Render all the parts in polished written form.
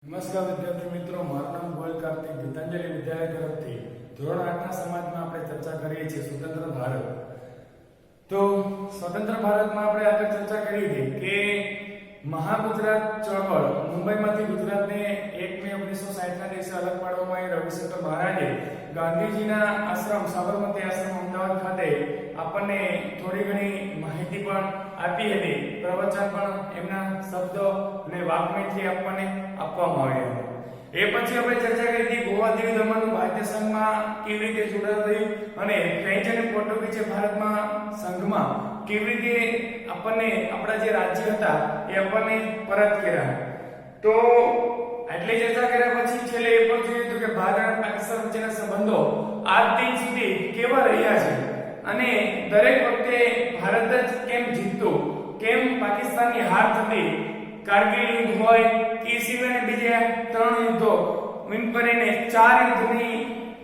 નમસ્કાર વિદ્યાર્થી મિત્રો, મારું નામ ગોયલ કાર્તિક, ગીતાંજલિ વિદ્યાલય તરફથી ધોરણ 8 ના સમાજમાં આપણે ચર્ચા કરીએ છીએ સ્વતંત્ર ભારત. તો સ્વતંત્ર ભારતમાં આપણે આગળ ચર્ચા કરી હતી કે મહાગુજરાત ચળવળ મુંબઈમાંથી ગુજરાતને 1 મે 1960 ના દિવસે અલગ પાડવામાં આવી. રવિશંકર મહારાજે ગાંધીજીના આશ્રમ સાબરમતી આશ્રમ અમદાવાદ ખાતે આપણને થોડી ઘણી માહિતી પણ આપી હતી. પ્રવચન પણ એમના શબ્દો અને વાગ્મયથી આપણને આપવામાં આવ્યા. એ પછી આપણે ચર્ચા કરી હતી ગોવા દીવ દમણનું ભારતીય સંઘમાં કેવી રીતે જોડાણ થયું અને ફ્રેન્ચ અને પોર્ટુગીઝે ભારતમાં સંઘમાં કેવી રીતે આપણને આપણા જે રાજ્ય હતા એ આપણને પરત કર્યા. તો આટલી ચર્ચા કર્યા પછી છેલ્લે એ પણ જોયું હતું કે ભારત અને પાકિસ્તાન વચ્ચેના સંબંધો આજ દિન સુધી કેવા રહ્યા છે અને દરેક વખતે ભારત જ કેમ જીતતું, કેમ પાકિસ્તાનની હાર થતી. કારગિલ યુદ્ધ હોય કે સિવાયના બીજા 3 યુદ્ધો વિન કરીને 4 યુદ્ધની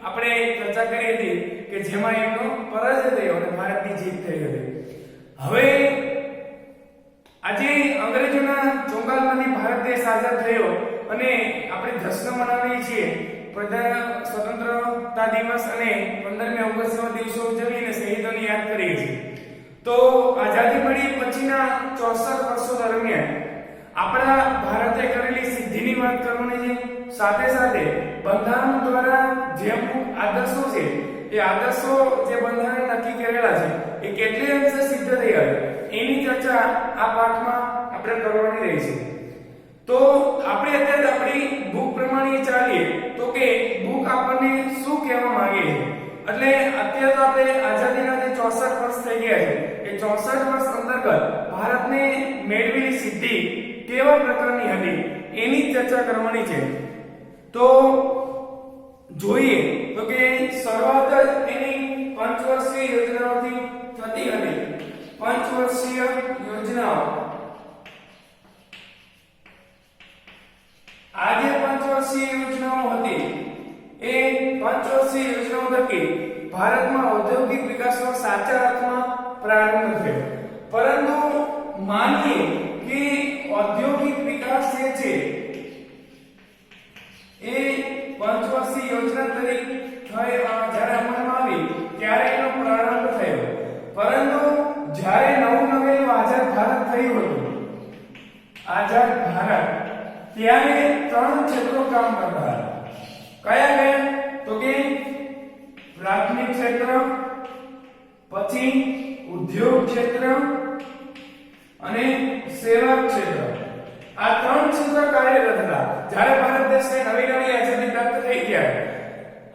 આપણે ચર્ચા કરી હતી કે જેમાં એમનો પરાજય થયો અને ભારતની જીત થઈ હતી. હવે આજે અંગ્રેજોના ચોંગાલમાંથી ભારત દેશ આઝાદ થયો અને આપણે જશ્ન મનાવીએ છીએ. સ્વતંત્રતા દિવસ અને 15મી ઓગસ્ટનો દિવસો ઉજવીને શહીદોને યાદ કરીએ છીએ. તો આઝાદી મળી પછીના 64 વર્ષો દરમિયાન આપણા ભારતે કરેલી સિદ્ધિની વાત કરવાની છે. સાથે સાથે બંધારણ દ્વારા જે આદર્શો છે એ આદર્શો જે બંધારણ નક્કી કરેલા છે એ કેટલી અંશે સિદ્ધ થયા એની ચર્ચા આ પાઠમાં આપણે કરવાની રહી છે. તો આપણે અત્યારે આપણી બુક પ્રમાણે ચાલીએ તો કે બુક આપણને શું કહેવા માંગે છે. એટલે અત્યારે તો આપણે આઝાદીના જે 64 વર્ષ થઈ ગયા છે એ 64 વર્ષ અંતર્ગત ભારતને મેળવેલી સિદ્ધિ કેવા પ્રકારની હતી એની ચર્ચા કરવાની છે. તો જોઈએ તો કે શરૂઆત જ એની પંચવર્ષીય યોજનાઓથી થતી હતી. પંચવર્ષીય યોજનાઓ, આ જે પંચવર્ષીય યોજનાઓ હતી એ પંચવર્ષીય યોજનાઓ થકી ભારતમાં ઔદ્યોગિક વિકાસનો સાચા અર્થમાં પ્રારંભ થયો. પરંતુ માનીએ કે ઔદ્યોગિક વિકાસ જે છે એ પંચવર્ષીય યોજના તરીકે જ્યારે અમલમાં આવી ત્યારે એનો પ્રારંભ થયો. પરંતુ જ્યારે નવું નવેલું આઝાદ ભારત થયું હતું, આઝાદ ભારત, ત્યારે 3 ક્ષેત્રો કામ કરતા હતા. કયા કયા? તો કે પ્રાથમિક ક્ષેત્ર, પછી ઉદ્યોગ ક્ષેત્ર અને સેવા ક્ષેત્ર. આ 3 ક્ષેત્ર કાર્યરત હતા જ્યારે ભારત દેશને નવી આઝાદી પ્રાપ્ત થઈ ગયા.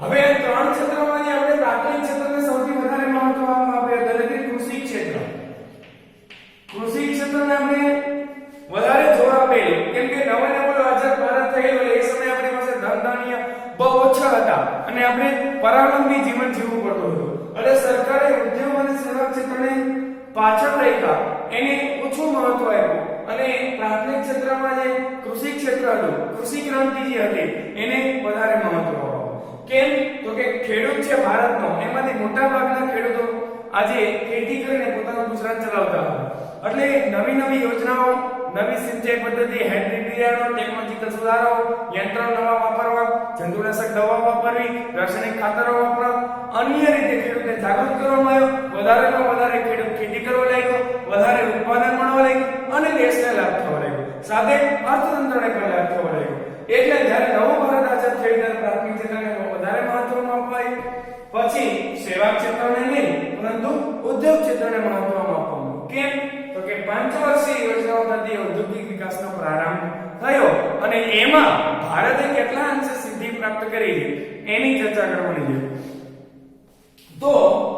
હવે આ 3 ક્ષેત્રોમાંથી આપણે પ્રાથમિક ક્ષેત્રને સૌથી વધારે મહત્વ આપીએ એટલે કે કૃષિ ક્ષેત્ર. કૃષિ ક્ષેત્રને આપણે વધારે જોર આપેલું કેમ કે નવું આઝાદ ભારત થયેલું એ સમયે આપણી પાસે ધન ધાન્ય બહુ ઓછા હતા અને આપણે પરાવલંબી જીવન જીવવું પડતું હતું. એટલે સરકારે ઉદ્યોગ અને સેવા ક્ષેત્રને પાછળ રાખ્યા, એને ઓછું મહત્વ આપ્યું અને પ્રાથમિક ક્ષેત્રમાં જે કૃષિ ક્ષેત્ર હતું, કૃષિ ક્રાંતિ જે હતી એને વધારે મહત્વ આપ્યું. કેમ? તો કે ખેડૂત છે ભારતનો, એમાંથી મોટા ભાગના ખેડૂતો આજે ખેતી કરીને પોતાનું ગુજરાન ચલાવતા હતા. એટલે નવી યોજનાઓ, નવી સિંચાઈ પદ્ધતિ, હાઇબ્રિડ બિયારણો, ટેકનોલોજીકલ સુધારો, યંત્રો નવા વાપરવા, જંતુનાશક દવા વાપરવી, રાસાયણિક ખાતરો વાપરવા, અન્ય રીતે ખેડૂતને જાગૃત કરવામાં આવ્યો. વધારેમાં વધારે ખેડૂત ખેતી કરવા લાગ્યો, વધારે ઉત્પાદન મળવા લાગ્યું અને દેશને લાભ થવા લાગ્યો. સાથે અર્થતંત્રને પણ લાભ થવા લાગ્યો. એટલે જ્યારે નવો ભારત આઝાદ થયો ત્યારે પ્રાથમિક ક્ષેત્રને વધારે મહત્વ અપાયું. પછી સેવા ક્ષેત્રને નહીં પરંતુ ઉદ્યોગ ક્ષેત્રને મહત્વ આપવામાં. કેમ? તો કે પંચવર્ષીય યોજનાઓ થકી ઔદ્યોગિક વિકાસનો પ્રારંભ થયો અને એમાં ભારતે કેટલા અંશે સિદ્ધિ પ્રાપ્ત કરી એની ચર્ચા કરવાની છે. તો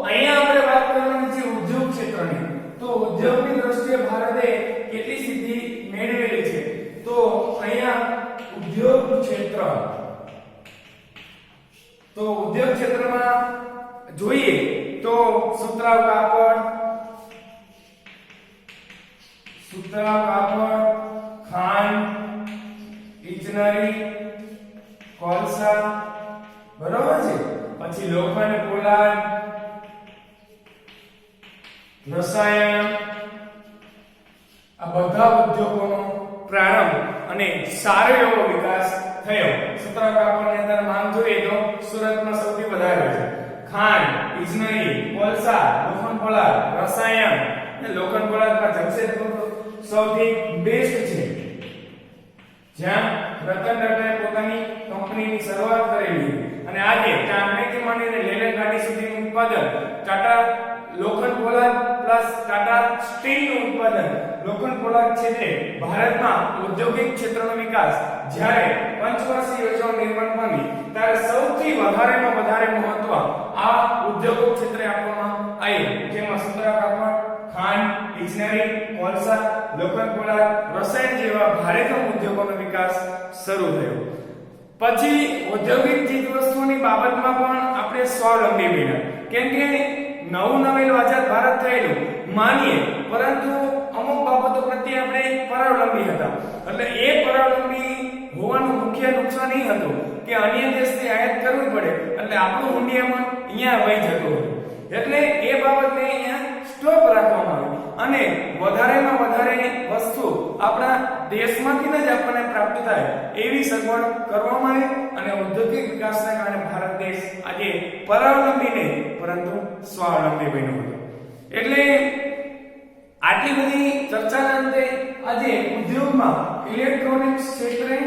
અહીંયા આપણે વાત કરવાની છે ઉદ્યોગ ક્ષેત્રની. તો ઉદ્યોગની દ્રષ્ટિએ ભારતે કેટલી સિદ્ધિ મેળવેલી છે? તો અહીંયા ઉદ્યોગ ક્ષેત્ર, તો ઉદ્યોગ ક્ષેત્રમાં જોઈએ તો સુતરાઉ કાપડ, ખાંડ, ઇજનેરી, કોલસા, બરોબર છે. પછી લોખંડ, પોલાદ, રસાયણ, આ બધા ઉદ્યોગોનો પ્રારંભ અને સારો એવો વિકાસ થયો. સૂત્ર કાપડની અંદર માંગ જોઈએ તો સુરતમાં સૌથી વધારે છે. ખાંડ, ઇજનેરી, કોલસા, લોખંડ પોલાદ, રસાયણ અને લોખંડ પોલાદમાં જમશેદપુર સૌથી બેસ્ટ છે, જ્યાં રતન ટાટાએ પોતાની કંપનીની શરૂઆત કરેલી અને આજે ચામડાથી માંડીને લેલન ગાડી સુધીનું ઉત્પાદન ટાટા લોખંડ પોલાદ પ્લસ ટાટા સ્ટીલનું ઉત્પાદન લોખંડ પોલાદ ક્ષેત્રે ભારતમાં ઔદ્યોગિક ક્ષેત્રનો વિકાસ જ્યારે પંચવર્ષીય યોજના નિર્માણ પામી ત્યારે સૌથી વધારેમાં વધારે મહત્વ આ ઉદ્યોગો ક્ષેત્રે આપવામાં આવ્યું, જેમાં સુતરા કાપડ, ખાંડ, ઇજનેરી, કોલસા, લોખંડ પોલાદ, રસાયણ જેવા ભારેખમ ઉદ્યોગોનો વિકાસ શરૂ થયો. પછી ઔદ્યોગિક ચીજવસ્તુઓની બાબતમાં પણ આપણે સ્વાવલંબી બન્યા, કેમ કે નવું નવેલું આઝાદ ભારત થયેલું માનીએ, પરંતુ અમુક બાબતો પ્રત્યે આપણે પરાવલંબી હતા. એટલે એ પરાવલંબી હોવાનું મુખ્ય નુકસાન એ હતું કે અન્ય દેશથી આયાત કરવું પડે, એટલે આપણું હુંડિયામણ અહીંયા વહી જતું હતું. એટલે એ બાબતને અહીંયા સ્ટોપ રાખવામાં આવી અને વધારેમાં વધારે વસ્તુ આપણા દેશમાંથી જ આપણને પ્રાપ્ત થાય એવી સગવડ કરવામાં આવી અને ઔદ્યોગિક વિકાસના કારણે ભારત દેશ આજે પરાવલંબી નહીં પરંતુ સ્વાવલંબી બન્યો હતો. એટલે આટલી બધી ચર્ચાના અંતે આજે ઉદ્યોગમાં ઇલેક્ટ્રોનિક્સ ક્ષેત્રે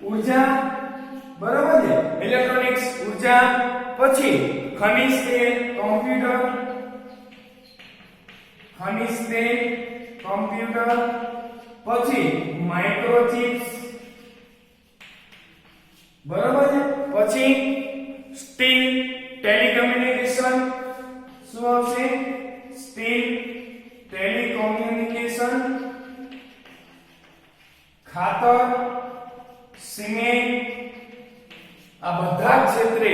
ઉર્જા, બરોબર છે, ઇલેક્ટ્રોનિક્સ, ઉર્જા, પછી ખનિજ તેલ, કોમ્પ્યુટર, પછી માઇક્રોચિપ્સ, બરોબર છે, પછી સ્ટીલ, ટેલિકમ્યુનિકેશન, શું આવશે? સ્ટીલ, ટેલિકમ્યુનિકેશન, ખાતર, સિમેન્ટ, આ બધા ક્ષેત્રે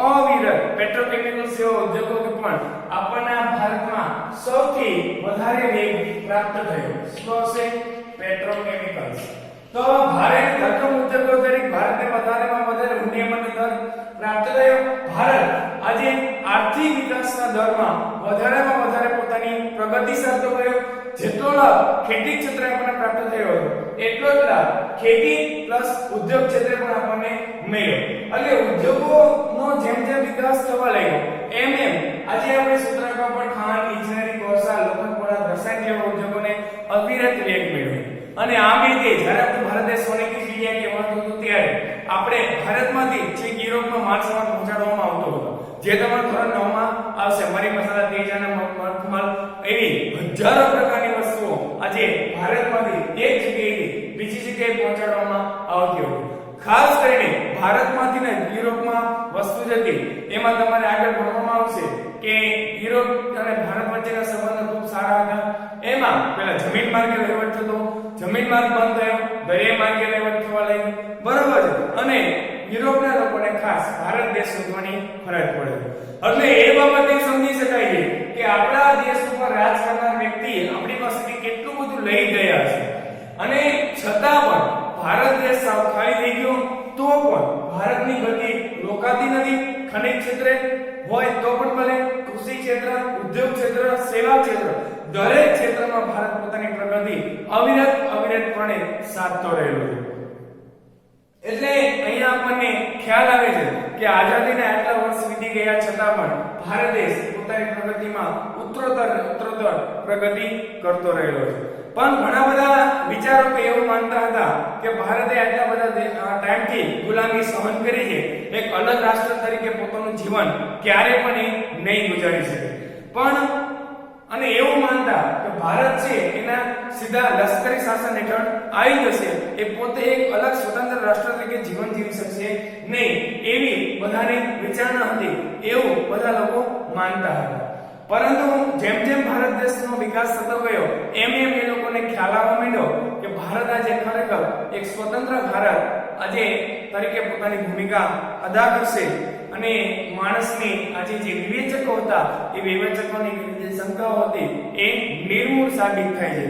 અવિરત પેટ્રોકેમિકલ્સ જેવા ઉદ્યોગો પણ આપણા ભારતમાં સૌથી વધારે વેગ પ્રાપ્ત થયો. શું હશે? પેટ્રોકેમિકલ્સ. તો ભારત ધરખમ ઉદ્યોગો તરીકે ભારતને વધારેમાં વધારે ઉન્નયનનો દર પ્રાપ્ત થયો. ભારત આજે આર્થિક વિકાસના દરમાં વધારેમાં વધારે પોતાની પ્રગતિ સાધતો ગયો. જેટલો લાભ ખેતી ક્ષેત્રે આપણને પ્રાપ્ત થયો હતો એટલો જ લાભ ખેતી પ્લસ ઉદ્યોગ ક્ષેત્રે પણ આપણને મળ્યો. એટલે ઉદ્યોગોનો જેમ જેમ વિકાસ થવા લાગ્યો એમ આજે આપણે સુતરા કાપડ, ખાંડ, ઇજનેરી, કોલસા, લોખંડ પોલાદ, રસાયણ જેવા ઉદ્યોગોને અવિરત વેગ મળ્યો. અને આ રીતે જ્યારે આપણું ભારત દેશ સોને કી ચિડિયા કહેવાતું હતું ત્યારે આપણે ભારતમાંથી છેક યુરોપમાં માલ સામાન પહોંચાડવામાં આવતો હતો, જે તમારા ધોરણ 9 માં આવશે. મરી મસાલા, તેજ અને મખમલ એવી હજારો પ્રકારની વસ્તુઓ આજે ભારતમાંથી એક જગ્યાએથી બીજી જગ્યાએ પહોંચાડવામાં આવતી હતી. ખાસ કરીને ભારતમાંથી ને યુરોપમાં વસ્તુ જતી એમાં તમારે આગળ ભણવામાં આવશે કે યુરોપ અને ભારત વચ્ચેના સંબંધો ખૂબ સારા હતા. એમાં પહેલા જમીન માર્ગે વહીવટ થતો, જમીન માર્ગ બંધ થયો, દરિયા માર્ગે વહીવટ થવા લાગ્યો, બરોબર છે. અને યુરોપના લોકોને ખાસ ભારત દેશ શોધવાની ફરજ પડે. એટલે એ બાબતે સમજી શકાય છે કે આપણા દેશ ઉપર રાજ કરનાર વ્યક્તિ આપણી પાસેથી કેટલું બધું લઈ ગયા છે અને છતાં પણ ભારત દેશ સાવ ખાલી થઈ ગયો તો પણ ભારતની ગતિ રોકાતી નથી. ખનિજ ક્ષેત્રે હોય તો પણ ભલે, કૃષિ ક્ષેત્ર, ઉદ્યોગ ક્ષેત્ર, સેવા ક્ષેત્ર, દરેક ક્ષેત્રમાં ભારત પોતાની પ્રગતિ અવિરતપણે સાધતો રહેલો છે. એટલે અહીંયા આપણને ખ્યાલ આવે છે કે આઝાદીના આટલા વર્ષ વીતી ગયા છતાં પણ ભારત દેશ પોતાની પ્રગતિમાં ઉત્તરોત્તર પ્રગતિ કરતો રહેલો છે. પણ ઘણા બધા વિચારકો એવું માનતા હતા કે ભારતે આટલા બધા ટાઈમથી ગુલામી સહન કરી છે, એક અલગ રાષ્ટ્ર તરીકે પોતાનું જીવન ક્યારે પણ નહીં ગુજારી શકે. પણ અને એવું માનતા કે ભારત છે એના સીધા લશ્કરી શાસન હેઠળ આવી જશે, એ પોતે એક અલગ સ્વતંત્ર રાષ્ટ્ર તરીકે જીવન જીવી શકશે નહીં, એવી બધાની વિચારણા હતી, એવું બધા લોકો માનતા હતા. પરંતુ જેમ જેમ ભારત દેશનો વિકાસ થતો ગયો એમ એ લોકોને ખ્યાલ આવવા માંડ્યો કે ભારત આજે ખરેખર એક સ્વતંત્ર ભારત આજે તરીકે પોતાની ભૂમિકા અદા કરશે અને માણસની આજે જે વિવેચકો હતા એ વિવેચકોની જે શંકાઓ હતી એ નિર્મૂળ સાબિત થાય છે.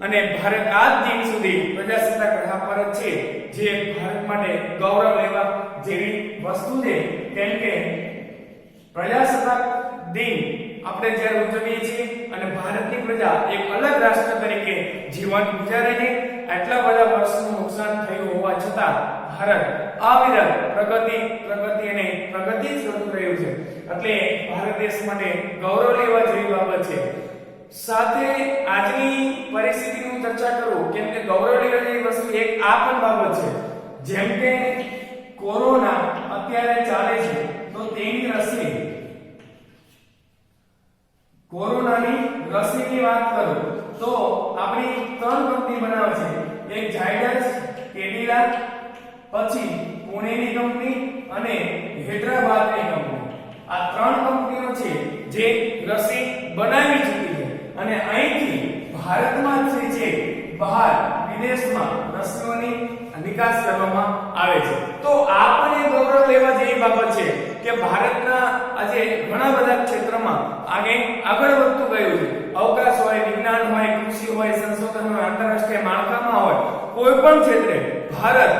અને ભારત આજ દિન સુધી પ્રજાસત્તાક રાહ પર છે, જે ભારત માટે ગૌરવ લેવા જેવી વસ્તુ છે. કેમ કે પ્રજાસત્તાક દિન આપણે જ્યારે ઉજવીએ છીએ અને ભારતની પ્રજા એક અલગ રાષ્ટ્ર તરીકે જીવન ગુજારે છે. આટલા બધા વર્ષનું નુકસાન થયું હોવા છતાં ભારત અવિરત પ્રગતિ અને પ્રગતિ જ કરતું રહ્યું છે. એટલે ભારત દેશ માટે ગૌરવ લેવા જેવી બાબત છે. સાથે આજની પરિસ્થિતિની ચર્ચા કરું કેમ કે ગૌરવ લેવા જેવી વસ્તુ એક આ પણ બાબત છે. જેમ કે કોરોના અત્યારે ચાલે છે તો તેની રસી, કોરોનાની રસીની વાત કરું તો આપણી 3 કંપની બનાવે છે. એક ઝાયડસ, કેડિલા, પછી પુણેની કંપની અને હૈદરાબાદની કંપની. આ 3 કંપનીઓ છે જે રસી બનાવી ચૂકી છે અને અહીંથી ભારતમાં છે બહાર વિદેશમાં રસીઓની નિકાસ કરવામાં આવે છે. તો આ પણ એક ગૌરવ લેવા જેવી બાબત છે કે ભારતના આજે ઘણા બધા ક્ષેત્રમાં આગળ વધતું ગયું છે. અવકાશ હોય, વિજ્ઞાન હોય, કૃષિ હોય, સંશોધન હોય, આંતરરાષ્ટ્રીય માળખામાં હોય, કોઈ પણ ક્ષેત્રે ભારત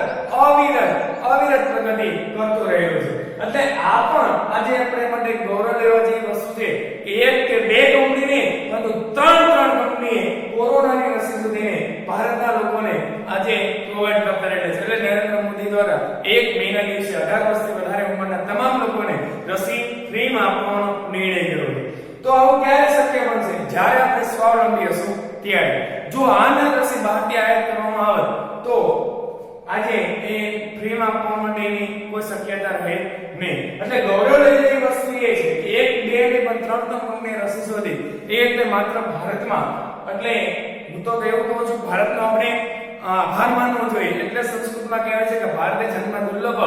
અવિરત પ્રગતિ કરતો રહ્યો છે. એટલે આ પણ આજે આપણે માટે ગૌરવ લેવા જેવી વસ્તુ છે કે એક કે બે કંપની નહીં પરંતુ 3 કંપનીએ કોરોનાની રસી સુધીને ભારતના લોકોને આજે પ્રોવાઈડ કરતા રહેલા છે. એટલે નરેન્દ્ર મોદી દ્વારા 1 મહિના દિવસે 18 વર્ષથી વધારે ઉંમરના તમામ લોકોને રસી ફ્રીમાં આપવાનો નિર્ણય કર્યો છે. તો આવું ક્યારે શક્ય બનશે? જ્યારે આપણે સ્વાવલંબી હશું ત્યારે. જો આના રસી બહારથી આયાત કરવામાં આવે તો આજે એ ફ્રીમાં આપવા માટેની કોઈ શક્યતા રહે નહીં. એટલે ગૌરવ લેવાની વસ્તુ એ છે કે 1, 2 ને પણ 3 કંપની રસી શોધી એ એટલે માત્ર ભારતમાં. એટલે હું તો એવું કહું છું ભારતનો આપણે આભાર માનવો જોઈએ. એટલે સંસ્કૃતમાં કહેવાય છે કે ભારતે જન્મ દુર્લભ,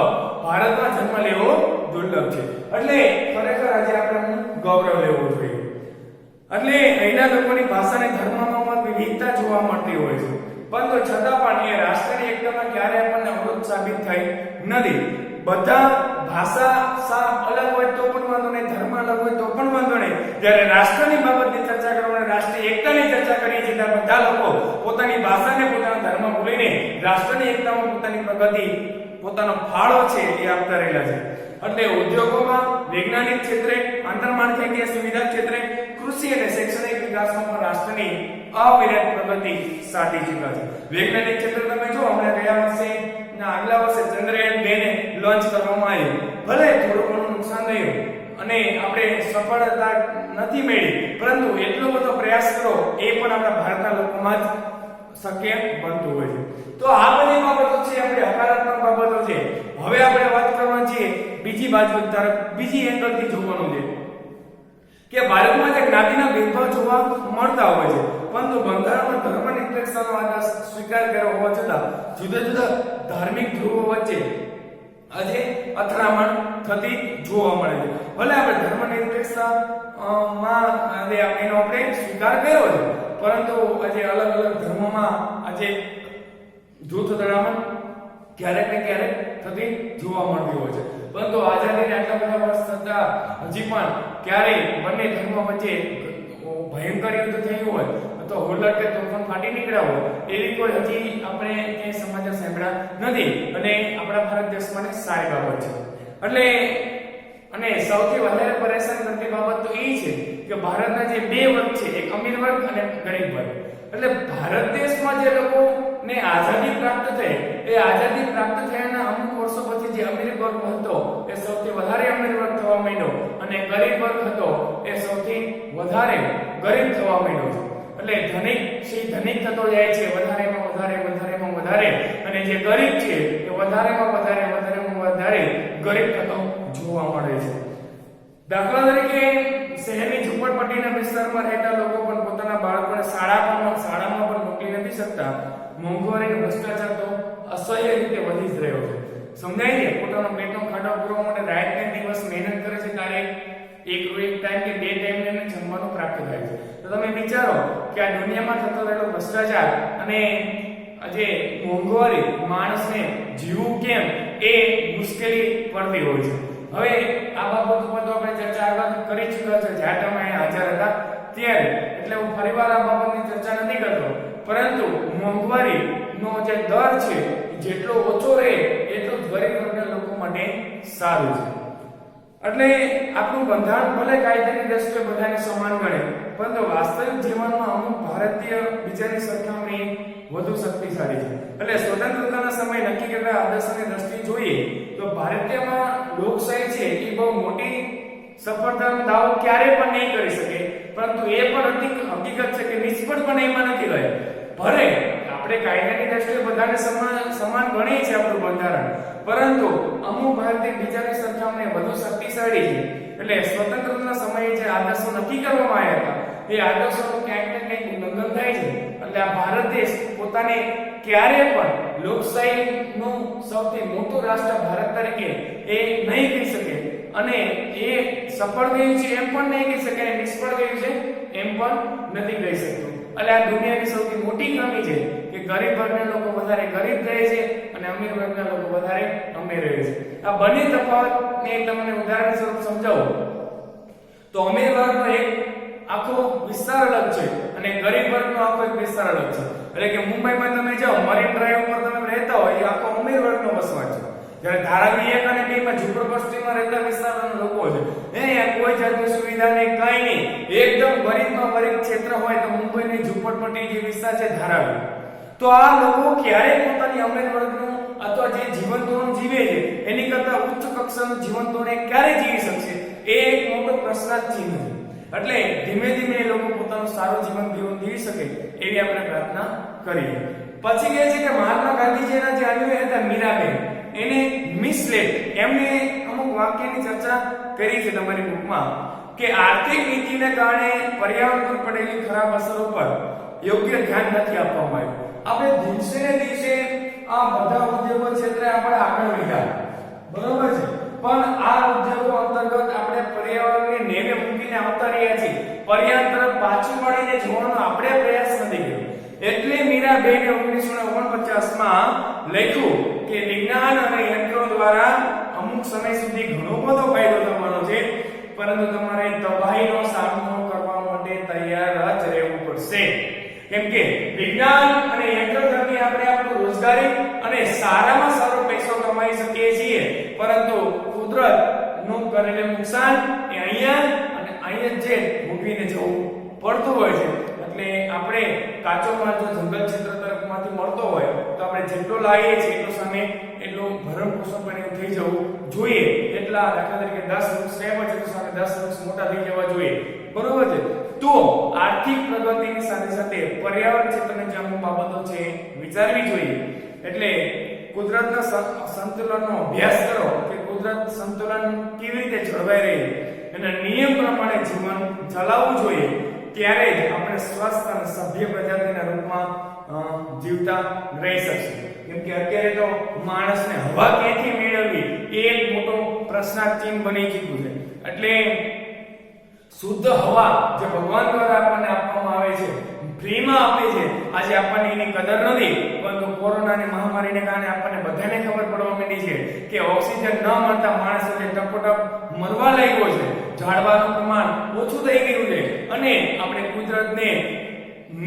ભારતમાં જન્મ લેવો દુર્લભ છે. એટલે ખરેખર આજે આપણે ગૌરવ લેવું જોઈએ. એટલે અહીંના લોકોની ભાષા અને ધર્મમાં વિવિધતા જોવા મળતી હોય છે પરંતુ છતાં પણ એ રાષ્ટ્રની એકતામાં ક્યારે આપણને અવરોધ સાબિત થઈ નથી. બધા ભાષા અલગ હોય તો પણ વાંધો નહીં, ધર્મ અલગ હોય તો પણ વાંધો નહીં. જ્યારે રાષ્ટ્રની બાબતની ચર્ચા કરવાની, રાષ્ટ્રીય એકતાની ચર્ચા કરીએ છીએ ત્યારે બધા લોકો પોતાની ભાષાને, પોતાનો ધર્મ ભૂલીને રાષ્ટ્રની એકતામાં પોતાની પ્રગતિ, પોતાનો ફાળો છે એ આપતા રહેલા છે. એટલે ઉદ્યોગોમાં, વૈજ્ઞાનિક ક્ષેત્રે, આંતરમાળખાકીય સુવિધા ક્ષેત્રે, કૃષિ અને શૈક્ષણિક વિકાસમાં પણ રાષ્ટ્રની અવિરત પ્રગતિ સાધી ચૂક્યા છે. વૈજ્ઞાનિક ક્ષેત્રે તમે જો હમણાં ગયા વર્ષે આગલા વર્ષે ચંદ્રયાન 2 ને લોન્ચ કરવામાં આવ્યું. ભલે થોડું ઘણું નુકસાન થયું અને આપણે સફળતા નથી મેળવી પરંતુ એટલો બધો પ્રયાસ કરો એ પણ આપણા ભારતના લોકોમાં જ શક્ય બનતું હોય છે. તો આ બધી બાબતો છે આપણે હકારાત્મક બાબતો છે. હવે આપણે વાત કરવાની છે બીજી બાજુ તરફ, બીજી એંગલથી જોવાનું છે કે ભારતમાં જે જ્ઞાતિના ભેદભાવ જોવા મળતા હોય છે પરંતુ બંધારણમાં ધર્મનિરપેક્ષતાનો આદર્શ સ્વીકાર કર્યો હોવા છતાં જુદા જુદા ધાર્મિક ધ્રુવો વચ્ચે આજે અથડામણ થતી જોવા મળે છે. ભલે આપણે ધર્મનિરપેક્ષતા માં એનો આપણે સ્વીકાર કર્યો છે પરંતુ આજે અલગ અલગ ધર્મોમાં આજે જૂથ અથડામણ ક્યારેક ને ક્યારેક થતી જોવા મળતી હોય છે. પરંતુ આઝાદીના આટલા બધા વર્ષ થતા હજી પણ ક્યારેય બંને ધર્મો વચ્ચે ભયંકર યુદ્ધ થયું હોય તો હુલ્લડ કે તોફાન ફાટી નીકળ્યા હોય એવી કોઈ હજી આપણે ક્યાંય સમાચાર સાંભળ્યા નથી અને આપણા ભારત દેશ માટે સારી બાબત છે. એટલે અને સૌથી વધારે પરેશાન કરતી બાબત તો એ છે કે ભારતના જે 2 વર્ગ છે, એક અમીર વર્ગ અને ગરીબ વર્ગ. એટલે ભારત દેશમાં જે લોકોને આઝાદી પ્રાપ્ત થઈ એ આઝાદી પ્રાપ્ત થયાના અમુક વર્ષો પછી જે અમીર વર્ગ હતો એ સૌથી વધારે અમીર વર્ગ થવા માંડ્યો અને ગરીબ વર્ગ હતો એ સૌથી વધારે ગરીબ થવા માંડ્યો છે. એટલે ધનિક ધનિક થતો જાય છે, વધારેમાં વધારે અને જે ગરીબ છે એ વધારેમાં વધારે ગરીબ થતો જોવા મળે છે. દાખલા તરીકે શહેરની ઝૂંપડપટ્ટીના વિસ્તારમાં રહેતા લોકો પણ પોતાના બાળકોને શાળામાં પણ મોકલી નથી શકતા. મોંઘવારી અને ભ્રષ્ટાચાર તો અસહ્ય રીતે વધી જ રહ્યો છે. સમજાય છે પોતાનો પેટનો ખાડો પૂરવા માટે રાતને દિવસ મહેનત કરે છે ત્યારે એક ટાઈમ કે 2 ટાઈમ એમને જમવાનું પ્રાપ્ત થાય છે. તો તમે વિચારો કે આ દુનિયામાં થતો રહેલો ભ્રષ્ટાચાર અને આજે મોંઘવારી માણસને જીવવું કેમ એ મુશ્કેલી પડતી હોય છે. હવે આ બાબત ઉપર તો આપણે ચર્ચા આગળ કરી ચૂક્યા છે જ્યારે તમે હાજર હતા ત્યારે, એટલે હું ફરીવાર આ બાબતની ચર્ચા નથી કરતો પરંતુ મોંઘવારીનો જે દર છે જેટલો ઓછો રહે એટલું જ ગરીબ વર્ગના લોકો માટે સારું છે. એટલે આપણું બંધારણ ભલે કાયદાની દ્રષ્ટિએ બધાને સમાન ગણે, પરંતુ વાસ્તવિક જીવનમાં અમુક ભારતીય બીજાની સરખામણીએ વધુ શક્તિશાળી છે. એટલે સ્વતંત્રતાના સમયે નક્કી કરેલા આદર્શોની દ્રષ્ટિએ જોઈએ તો ભારતીયમાં લોકશાહી છે એ બહુ મોટી સફળતાનો દાવો ક્યારે પણ નહીં કરી શકે, પરંતુ એ પણ હકીકત છે કે નિષ્ફળ પણ એમાં નથી રહ્યા. ભલે આપણે કાયદાની દ્રષ્ટિએ બધાને સમાન ગણીએ છીએ આપણું બંધારણ, પરંતુ અમુક ભારતીય બીજાની સરખામણીએ વધુ શક્તિશાળી છે. એટલે સ્વતંત્રતાના સમયે જે આદર્શો નક્કી કરવામાં આવ્યા હતા એ આદર્શોનું ક્યાંક ને ક્યાંક ઉલ્લંઘન થાય છે. એટલે આ ભારત દેશ પોતાને ક્યારે પણ લોકશાહીનું સૌથી મોટું રાષ્ટ્ર ભારત તરીકે એ નહીં કહી શકે, અને એ સફળ ગયું છે એમ પણ નહીં કહી શકે, અને નિષ્ફળ ગયું છે એમ પણ નથી કહી શકતું. એટલે આ દુનિયાની સૌથી મોટી ખામી છે કે ગરીબ વર્ગના લોકો વધારે ગરીબ રહે છે અને અમીર વર્ગના લોકો વધારે અમીર રહે છે. આ બંને તફાવતને તમને ઉદાહરણ સ્વરૂપ સમજાવું તો અમીર વર્ગનો એક આખો વિસ્તાર અલગ છે અને ગરીબ વર્ગનો આખો એક વિસ્તાર અલગ છે. એટલે કે મુંબઈમાં તમે જાઓ, મરીન ડ્રાઈવ ઉપર તમે રહેતા હોય, એ આખો અમીર વર્ગનો વસવાટ છે. જ્યારે ધારાવી 1 અને 2 માં ઝૂંપડપટ્ટીમાં રહેતા વિસ્તારના લોકો છે, અહીંયા કોઈ જાતની સુવિધા નહીં, કઈ નહીં, એકદમ ગરીબમાં ગરીબ ક્ષેત્ર હોય તો મુંબઈની ઝૂંપડપટ્ટી જે વિસ્તાર છે ધારાવી, તો આ લોકો ક્યારે પોતાની અમીર વર્ગનું અથવા જે જીવન ધોરણ જીવે છે એની કરતા ઉચ્ચ કક્ષાનું જીવન ધોરણ ક્યારે જીવી શકશે, એ એક મોટો પ્રશ્નાર્થ ચિહ્ન છે. એટલે ધીમે ધીમે એ લોકો પોતાનું સારું જીવન જીવી શકે એવી આપણે પ્રાર્થના કરીએ. પછી કહે છે કે મહાત્મા ગાંધીજીના જે અનુયાયી હતા મીરાબેન, એને મિસલેડ એમને અમુક વાક્યની ચર્ચા કરી છે તમારી બુકમાં કે આર્થિક નીતિને કારણે પર્યાવરણ પર પડેલી ખરાબ અસરો પર યોગ્ય ધ્યાન નથી આપવામાં આવ્યું. આપણે દિવસે ને દિવસે આ બધા ઉદ્યોગો ક્ષેત્રે આપણે આગળ વધ્યા, બરોબર છે, પણ આ ઉદ્યોગો અંતર્ગત આપણે પર્યાવરણને નેવે મૂકીને આવતા રહ્યા છીએ. પર્યાવરણ તરફ પાછું વળીને જોવાનો આપણે પ્રયાસ નથી કર્યો. એટલે મીરાબેને 1949 માં લખ્યું કે વિજ્ઞાન અને યંત્રો દ્વારા અમુક સમય સુધી ઘણો બધો ફાયદો થવાનો છે, પરંતુ તમારે તબાહીનો સામનો કરવા માટે તૈયાર જ રહેવું પડશે. કેમ કે વિજ્ઞાન અને યંત્ર દ્વારા આપણે આપણું રોજગારી અને સારામાં સારો પૈસો કમાઈ શકીએ છીએ, પરંતુ કુદરતનું કરેલું નુકસાન એ અહીંયા અને અહીંયા જે ભોગવીને જવું પડતું હોય છે. એટલે આપણે કાચો માલ જો જંગલ ક્ષેત્ર તરફમાંથી મળતો હોય તો આપણે જેટલો લાવીએ છીએ એટલો સામે એટલું ભરણ પોષણ પણ એવું થઈ જવું જોઈએ. એટલા દાખલા તરીકે 10 વૃક્ષ રહેવા છે તો સામે 10 વૃક્ષ મોટા થઈ જવા જોઈએ, બરોબર છે. તો આર્થિક પ્રગતિની સાથે સાથે પર્યાવરણ ક્ષેત્રની જે અમુક બાબતો છે વિચારવી જોઈએ. એટલે કુદરતના સંતુલનનો અભ્યાસ કરો કે કુદરત સંતુલન કેવી રીતે જળવાઈ રહે એના નિયમ પ્રમાણે જીવન ચલાવવું જોઈએ. ત્યારે જ આપણે સ્વસ્થ અને સભ્ય પ્રજાતિના રૂપમાં જીવતા રહી શકશું. કેમ કે અત્યારે તો માણસને હવા ક્યાંથી મેળવવી એ એક મોટો પ્રશ્નાર્થ ચિહ્ન બની ચૂક્યું છે. એટલે શુદ્ધ હવા જે ભગવાન દ્વારા આપણને આપવામાં આવે છે, ફ્રીમાં આપે છે, આજે આપણને એની કદર નથી, પરંતુ કોરોનાની મહામારીને કારણે આપણને બધાને ખબર પડવા માંડી છે કે ઓક્સિજન ન મળતા માણસ જે ટપોટપ મરવા લાગ્યો છે, ઝાડવાનું પ્રમાણ ઓછું થઈ ગયું છે, અને આપણે કુદરતને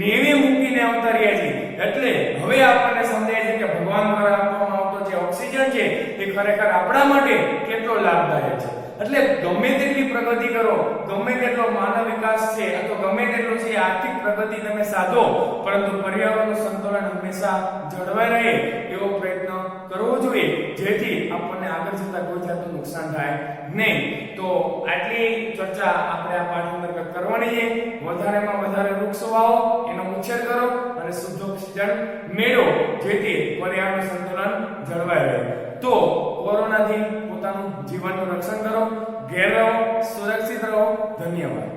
નેવે મૂકીને આવતા રહ્યા છીએ. એટલે હવે આપણને સમજાય છે કે ભગવાન દ્વારા આપવામાં આવતો જે ઓક્સિજન છે એ ખરેખર આપણા માટે કેટલો લાભદાયક છે. એટલે ગમે તેટલી પ્રગતિ કરો, ગમે તેટલો માનવ વિકાસ છે અથવા ગમે તેટલું છે આર્થિક પ્રગતિ તમે સાધો, પરંતુ પર્યાવરણનું સંતુલન હંમેશા જળવાઈ રહે એવો પ્રયત્ન કરવો જોઈએ, જેથી આપણને આગળ જતા કોઈ જાતનું નુકસાન થાય નહીં. તો આટલી ચર્ચા આપણે આ પાઠ અંતર્ગત કરવાની છે. વધારેમાં વધારે વૃક્ષો વાવો, એનો ઉછેર કરો અને શુદ્ધ ઓક્સિજન મેળવો, જેથી પર્યાવરણનું સંતુલન જળવાઈ રહે. તો કોરોનાથી પોતાનું જીવનનું રક્ષણ કરો, ઘેર રહો, સુરક્ષિત રહો. ધન્યવાદ.